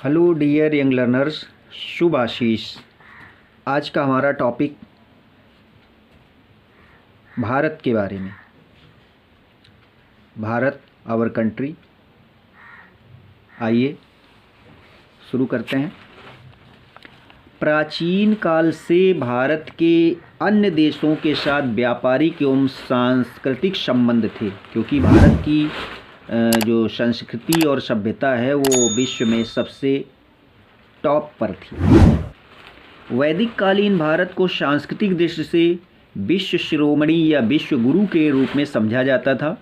Hello dear young learners, शुभ आशीष। आज का हमारा टॉपिक भारत के बारे में। Bharat our country. आइए शुरू करते हैं। प्राचीन काल से भारत के अन्य देशों के साथ व्यापारिक एवं सांस्कृतिक संबंध थे, क्योंकि भारत की जो संस्कृति और सभ्यता है वो विश्व में सबसे टॉप पर थी। वैदिक कालीन भारत को सांस्कृतिक दृष्टि से विश्व शिरोमणि या विश्व गुरु के रूप में समझा जाता था।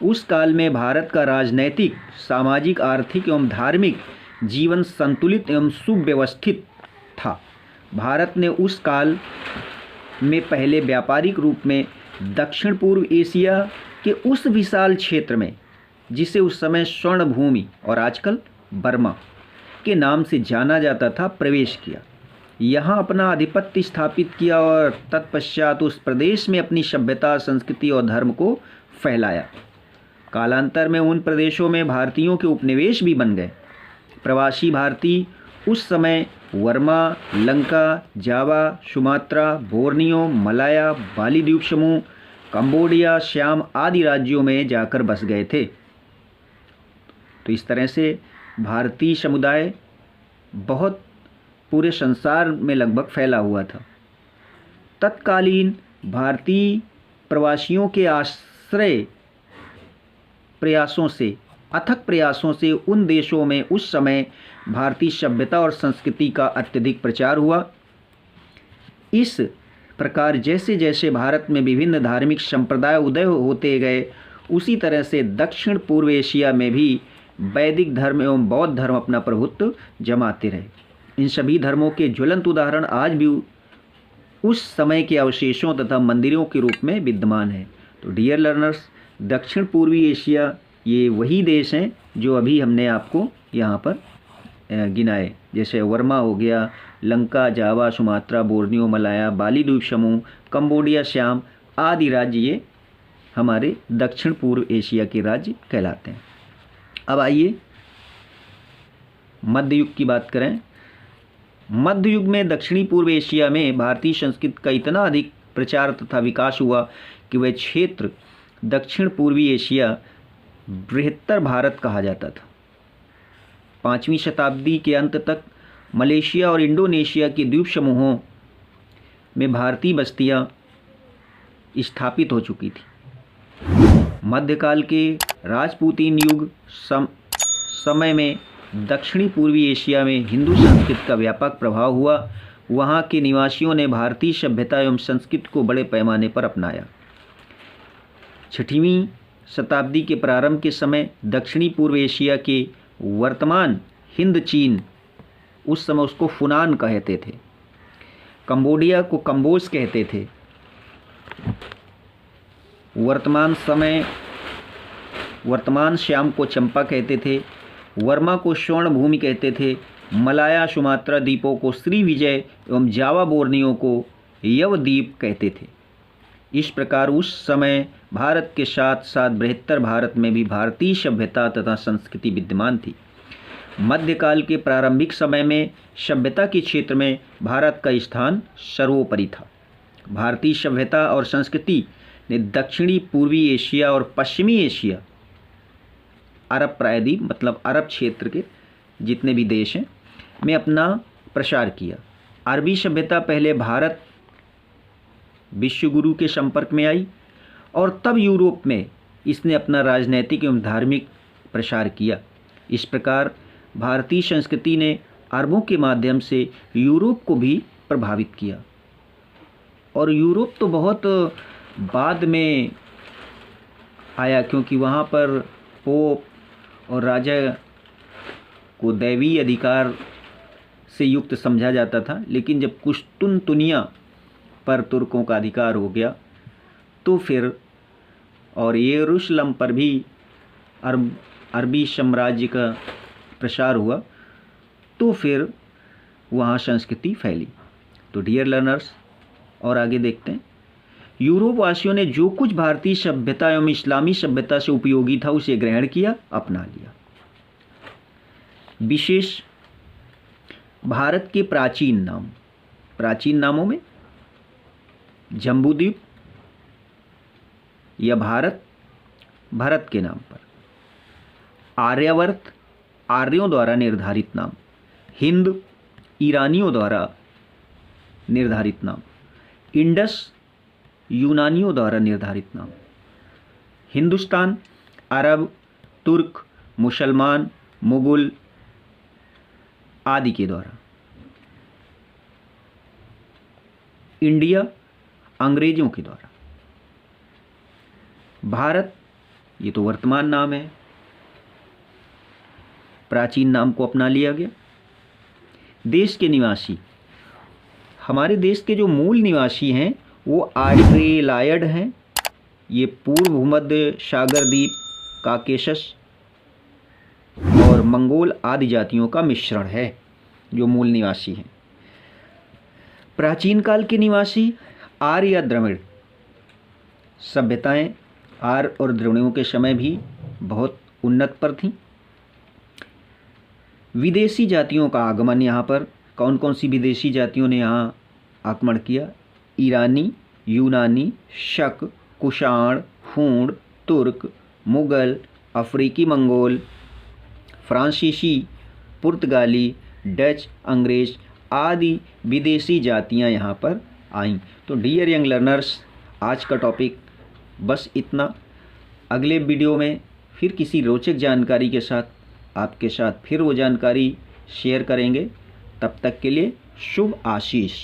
उस काल में भारत का राजनैतिक, सामाजिक, आर्थिक एवं धार्मिक जीवन संतुलित एवं सुव्यवस्थित था। भारत ने उस काल में पहले व्यापारिक रूप में दक्षिण पूर्व एशिया के उस विशाल क्षेत्र में, जिसे उस समय स्वर्ण भूमि और आजकल बर्मा के नाम से जाना जाता था, प्रवेश किया। यहाँ अपना आधिपत्य स्थापित किया और तत्पश्चात उस प्रदेश में अपनी सभ्यता, संस्कृति और धर्म को फैलाया। कालांतर में उन प्रदेशों में भारतीयों के उपनिवेश भी बन गए। प्रवासी भारतीय उस समय वर्मा, लंका, जावा, सुमात्रा, बोर्नियो, मलाया, बाली द्वीप समूह, कंबोडिया, श्याम आदि राज्यों में जाकर बस गए थे। तो इस तरह से भारतीय समुदाय बहुत पूरे संसार में लगभग फैला हुआ था। तत्कालीन भारतीय प्रवासियों के अथक प्रयासों से उन देशों में उस समय भारतीय सभ्यता और संस्कृति का अत्यधिक प्रचार हुआ। इस प्रकार जैसे जैसे भारत में विभिन्न धार्मिक संप्रदाय उदय होते गए, उसी तरह से दक्षिण पूर्व एशिया में भी वैदिक धर्म एवं बौद्ध धर्म अपना प्रभुत्व जमाते रहे। इन सभी धर्मों के ज्वलंत उदाहरण आज भी उस समय के अवशेषों तथा मंदिरों के रूप में विद्यमान हैं। तो डियर लर्नर्स, दक्षिण पूर्वी एशिया ये वही देश हैं जो अभी हमने आपको यहाँ पर गिनाए, जैसे वर्मा हो गया, लंका, जावा, सुमात्रा, बोर्नियो, मलाया, बाली द्वीप समूह, कंबोडिया, श्याम आदि राज्य ये हमारे दक्षिण पूर्व एशिया के राज्य कहलाते हैं। अब आइए मध्य युग की बात करें। मध्य युग में दक्षिणी पूर्व एशिया में भारतीय संस्कृति का इतना अधिक प्रचार तथा विकास हुआ कि वह क्षेत्र दक्षिण पूर्वी एशिया बृहत्तर भारत कहा जाता था। 5वीं शताब्दी के अंत तक मलेशिया और इंडोनेशिया के द्वीप समूहों में भारतीय बस्तियां स्थापित हो चुकी थी। मध्यकाल के राजपूतीन युग समय में दक्षिणी पूर्वी एशिया में हिंदू संस्कृति का व्यापक प्रभाव हुआ। वहाँ के निवासियों ने भारतीय सभ्यता एवं संस्कृति को बड़े पैमाने पर अपनाया। 6वीं शताब्दी के प्रारंभ के समय दक्षिणी पूर्व एशिया के वर्तमान हिंद चीन, उस समय उसको फुनान कहते थे, कंबोडिया को कंबोज कहते थे, वर्तमान श्याम को चंपा कहते थे, वर्मा को स्वर्ण भूमि कहते थे, मलाया सुमात्रा द्वीपों को श्रीविजय एवं जावा बोर्नियो को यवद्वीप कहते थे। इस प्रकार उस समय भारत के साथ साथ बृहत्तर भारत में भी भारतीय सभ्यता तथा संस्कृति विद्यमान थी। मध्यकाल के प्रारंभिक समय में सभ्यता के क्षेत्र में भारत का स्थान सर्वोपरि था। भारतीय सभ्यता और संस्कृति ने दक्षिणी पूर्वी एशिया और पश्चिमी एशिया, अरब प्रायद्वीप मतलब अरब क्षेत्र के जितने भी देश हैं में अपना प्रसार किया। अरबी सभ्यता पहले भारत विश्वगुरु के संपर्क में आई और तब यूरोप में इसने अपना राजनैतिक एवं धार्मिक प्रसार किया। इस प्रकार भारतीय संस्कृति ने अरबों के माध्यम से यूरोप को भी प्रभावित किया। और यूरोप तो बहुत बाद में आया, क्योंकि वहाँ पर पोप और राजा को दैवीय अधिकार से युक्त समझा जाता था। लेकिन जब कुश्तुनतुनिया पर तुर्कों का अधिकार हो गया तो फिर और यरूशलेम पर भी अरबी साम्राज्य का प्रसार हुआ, तो फिर वहाँ संस्कृति फैली। तो डियर लर्नर्स, और आगे देखते हैं। यूरोप वासियों ने जो कुछ भारतीय सभ्यता एवं इस्लामी सभ्यता से उपयोगी था उसे ग्रहण किया, अपना लिया। विशेष भारत के प्राचीन नाम, प्राचीन नामों में जम्बूद्वीप या भारत, भरत के नाम पर, आर्यावर्त, आर्यों द्वारा निर्धारित नाम, हिंद, ईरानियों द्वारा निर्धारित नाम, इंडस, यूनानियों द्वारा निर्धारित नाम, हिंदुस्तान, अरब, तुर्क, मुसलमान, मुगल आदि के द्वारा, इंडिया, अंग्रेजों के द्वारा, भारत ये तो वर्तमान नाम है, प्राचीन नाम को अपना लिया गया। देश के निवासी, हमारे देश के जो मूल निवासी हैं वो ऑस्ट्रेलायड हैं। ये पूर्व भूमध्य सागर द्वीप, काकेशस और मंगोल आदि जातियों का मिश्रण है जो मूल निवासी हैं। प्राचीन काल के निवासी आर्य या द्रविड़ सभ्यताएं आर्य और द्रविड़ों के समय भी बहुत उन्नत पर थीं। विदेशी जातियों का आगमन, यहाँ पर कौन कौन सी विदेशी जातियों ने यहाँ आक्रमण किया? ईरानी, यूनानी, शक, कुषाण, हूण, तुर्क, मुगल, अफ्रीकी मंगोल, फ्रांसीसी, पुर्तगाली, डच, अंग्रेज आदि विदेशी जातियां यहाँ पर आईं। तो डियर यंग लर्नर्स, आज का टॉपिक बस इतना। अगले वीडियो में फिर किसी रोचक जानकारी के साथ आपके साथ फिर वो जानकारी शेयर करेंगे। तब तक के लिए शुभ आशीष।